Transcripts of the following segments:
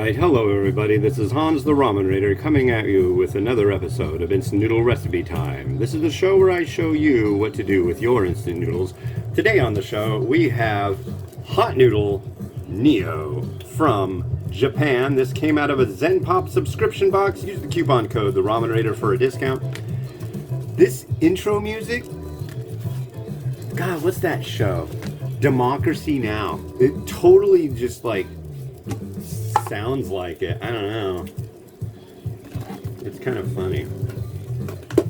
Alright, hello everybody, this is Hans the Ramen Raider coming at you with another episode of Instant Noodle Recipe Time. This is the show where I show you what to do with your instant noodles. Today on the show we have HotNoodle Neo from Japan. This came out of a Zen Pop subscription box. Use the coupon code the Ramen Raider for a discount. This intro music, God, what's that show? Democracy Now! It totally just like sounds like it. I don't know. It's kind of funny.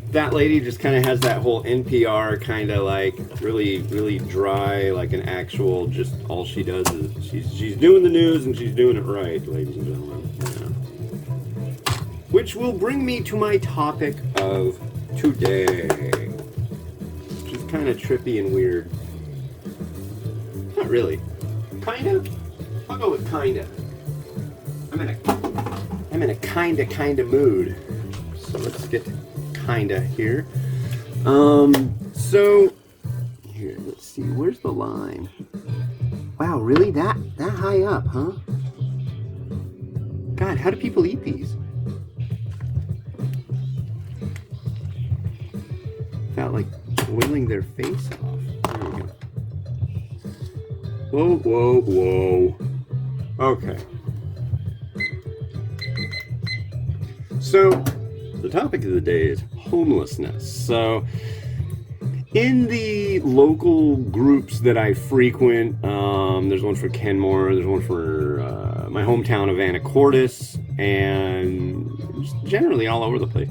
That lady just kind of has that whole NPR kind of like really dry, like an actual, just all she does is she's doing the news and she's doing it right, ladies and gentlemen. Yeah. Which will bring me to my topic of today, which is kind of trippy and weird. Not really. Kind of? I'll go with kind of. I'm in a kinda mood. So let's get kinda here. So here, let's see, where's the line? Wow, really? That high up, huh? God, how do people eat these? Without like boiling their face off. There we go. Whoa. Okay. So, the topic of the day is homelessness. So, in the local groups that I frequent, there's one for Kenmore, there's one for my hometown of Anacortes, and just generally all over the place.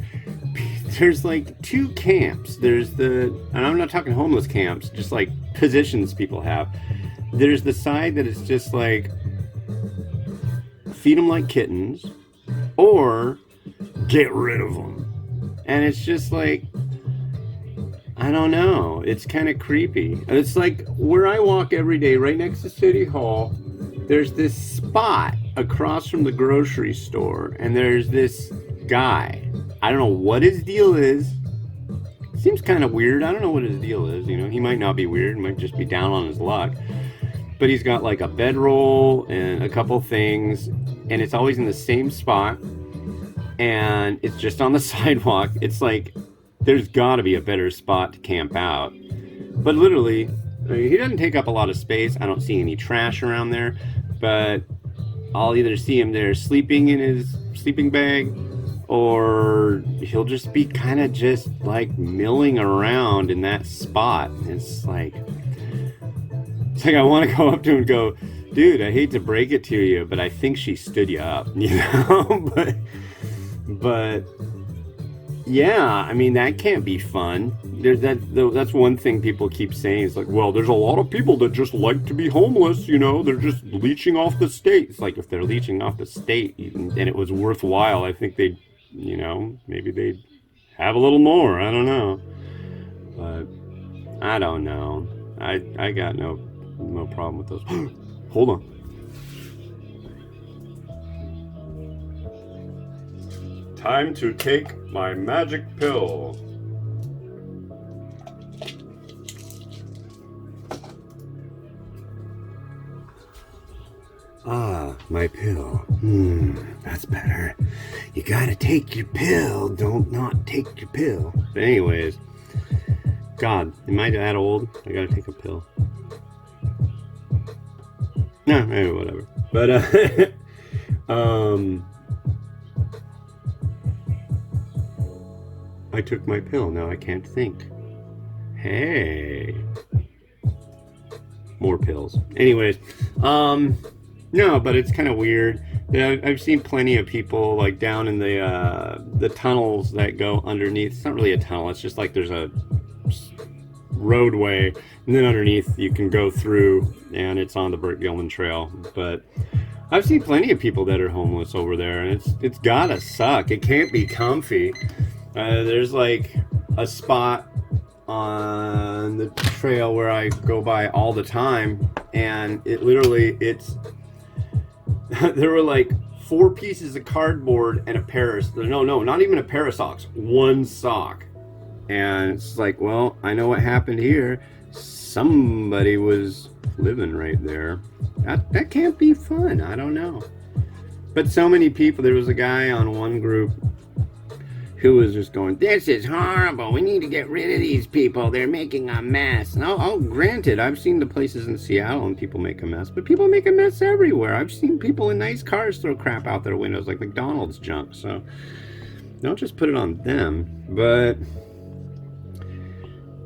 There's like two camps. There's and I'm not talking homeless camps, just like positions people have. There's the side that is just like, feed them like kittens, or get rid of them. And it's just like, I don't know, it's kind of creepy. It's like where I walk every day, right next to City Hall, there's this spot across from the grocery store, and there's this guy. I don't know what his deal is. Seems kind of weird. I don't know what his deal is. You know, he might not be weird, he might just be down on his luck. But he's got like a bedroll and a couple things, and it's always in the same spot. And it's just on the sidewalk. It's like, there's got to be a better spot to camp out. But literally, I mean, he doesn't take up a lot of space. I don't see any trash around there. But I'll either see him there sleeping in his sleeping bag, or he'll just be kind of just like milling around in that spot. It's like I want to go up to him and go, dude, I hate to break it to you, but I think she stood you up, you know? But yeah, I mean, that can't be fun. That's one thing people keep saying. It's like, well, there's a lot of people that just like to be homeless, you know? They're just leeching off the state. It's like, if they're leeching off the state and it was worthwhile, I think they'd, you know, maybe they'd have a little more. I don't know. But I don't know. I got no problem with those. Hold on. Time to take my magic pill. Ah, my pill. That's better. You gotta take your pill. Don't not take your pill. But anyways, God, am I that old? I gotta take a pill. No, maybe whatever. But I took my pill. Now I can't think. Hey. More pills. Anyways, no, but it's kind of weird. I've seen plenty of people like down in the tunnels that go underneath. It's not really a tunnel. It's just like there's a roadway, and then underneath you can go through, and it's on the Burt Gilman Trail. But I've seen plenty of people that are homeless over there, and it's gotta suck. It can't be comfy. There's like a spot on the trail where I go by all the time, and it's there were like 4 pieces of cardboard and a pair of, no, not even a pair of socks, one sock. And it's like, well, I know what happened here. Somebody was living right there. That can't be fun. I don't know. But so many people, there was a guy on one group who was just going, this is horrible. We need to get rid of these people. They're making a mess. And granted, I've seen the places in Seattle and people make a mess, but people make a mess everywhere. I've seen people in nice cars throw crap out their windows like McDonald's junk. So don't just put it on them. But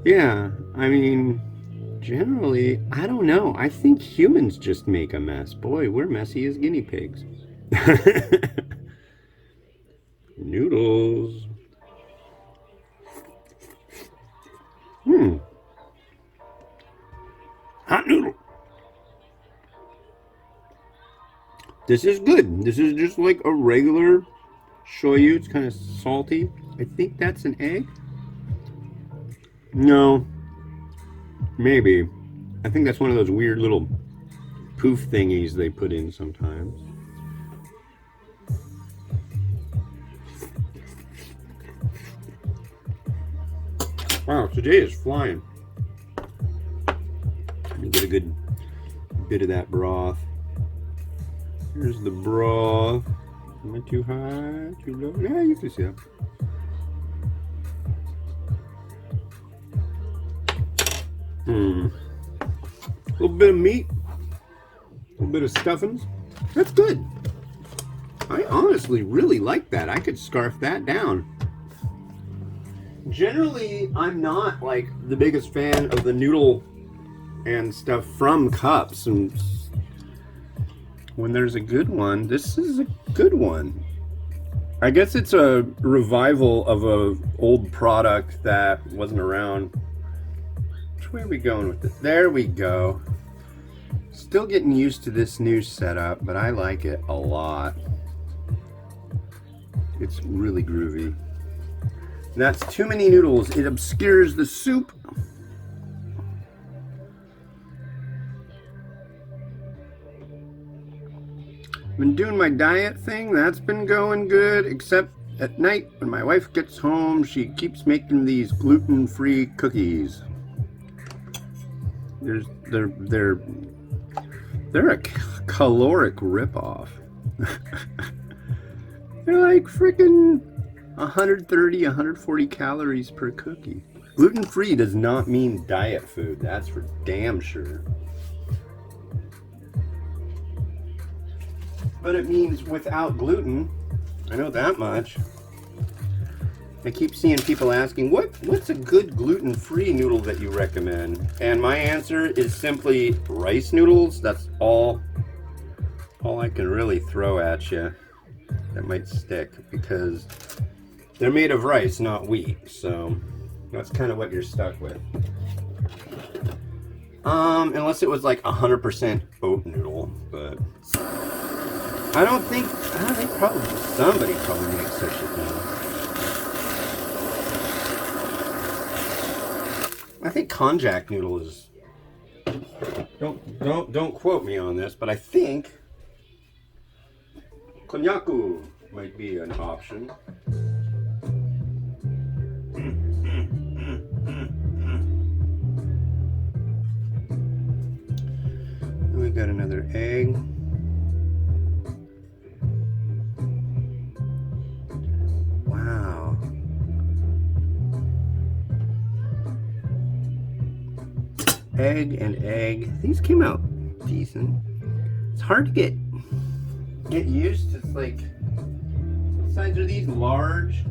yeah, I mean, generally, I don't know. I think humans just make a mess. Boy, we're messy as guinea pigs. Noodles. Hot noodle. This is good. This is just like a regular shoyu. It's kind of salty. I think that's an egg. No. Maybe. I think that's one of those weird little poof thingies they put in sometimes. Wow, today is flying. Let me get a good bit of that broth. Here's the broth. Am I too high? Too low? Yeah, you can see that. A little bit of meat. A little bit of stuffings. That's good. I honestly really like that. I could scarf that down. Generally, I'm not like the biggest fan of the noodle and stuff from cups, and when there's a good one, this is a good one. I guess it's a revival of an old product that wasn't around. Which way are we going with this? There we go. Still getting used to this new setup, but I like it a lot. It's really groovy. That's too many noodles. It obscures the soup. Been doing my diet thing. That's been going good, except at night when my wife gets home, she keeps making these gluten-free cookies. They're a caloric ripoff. They're like freaking 130, 140 calories per cookie. Gluten-free does not mean diet food. That's for damn sure. But it means without gluten. I know that much. I keep seeing people asking, what's a good gluten-free noodle that you recommend? And my answer is simply rice noodles. That's all I can really throw at you that might stick, because they're made of rice, not wheat, so that's kind of what you're stuck with. Unless it was like 100% oat noodle, but I don't think probably somebody probably makes such a thing. I think konjac noodle is. Don't quote me on this, but I think konjaku might be an option. We got another egg. Wow. Egg and egg. These came out decent. It's hard to get used to. It's like, what size are these? Large?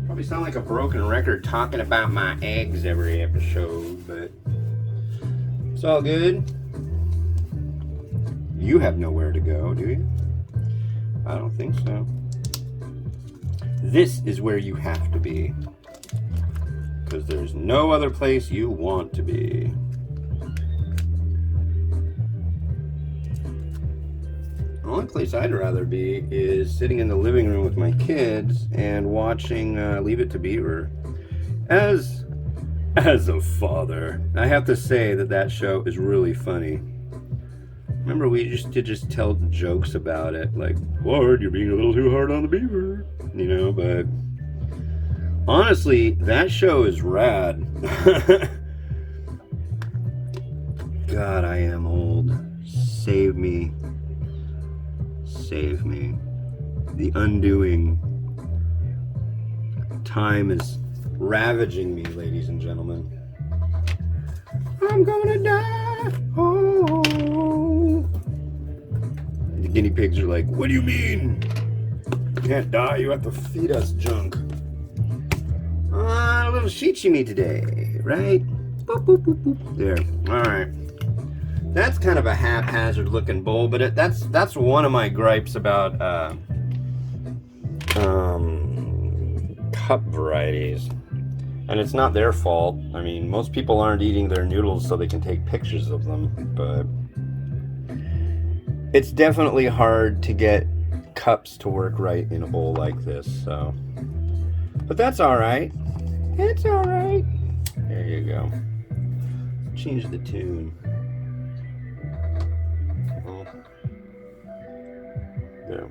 Probably sound like a broken record talking about my eggs every episode, but it's all good. You have nowhere to go, do you? I don't think so. This is where you have to be, because there's no other place you want to be. The only place I'd rather be is sitting in the living room with my kids and watching Leave It to Beaver. As a father, I have to say that show is really funny. Remember, we used to just tell jokes about it, like, Lord, you're being a little too hard on the beaver, you know, but honestly, that show is rad. God, I am old. Save me. save me. The undoing. Time is ravaging me, ladies and gentlemen. I'm gonna die. Oh. The guinea pigs are like, what do you mean? You can't die, you have to feed us junk. A little shichimi today, right? Boop, boop, boop, boop. There. Alright. That's kind of a haphazard looking bowl, but that's one of my gripes about cup varieties. And it's not their fault. I mean, most people aren't eating their noodles so they can take pictures of them, but it's definitely hard to get cups to work right in a bowl like this, so. But that's alright. It's alright. There you go. Change the tune. Well, there.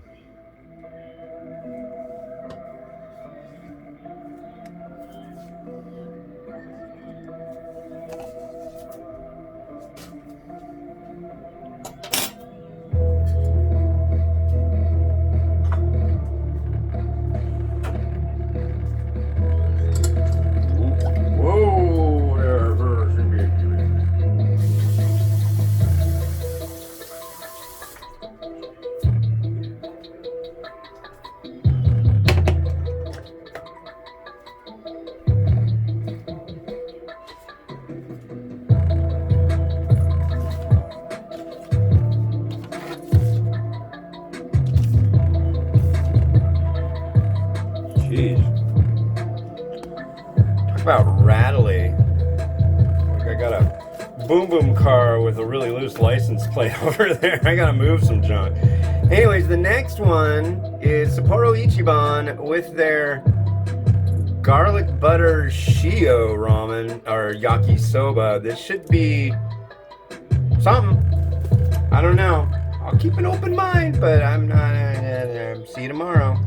About rattly. Like I got a boom boom car with a really loose license plate over there. I gotta move some junk. Anyways, the next one is Sapporo Ichiban with their garlic butter shio ramen or yakisoba. This should be something. I don't know. I'll keep an open mind, but I'm not. See you tomorrow.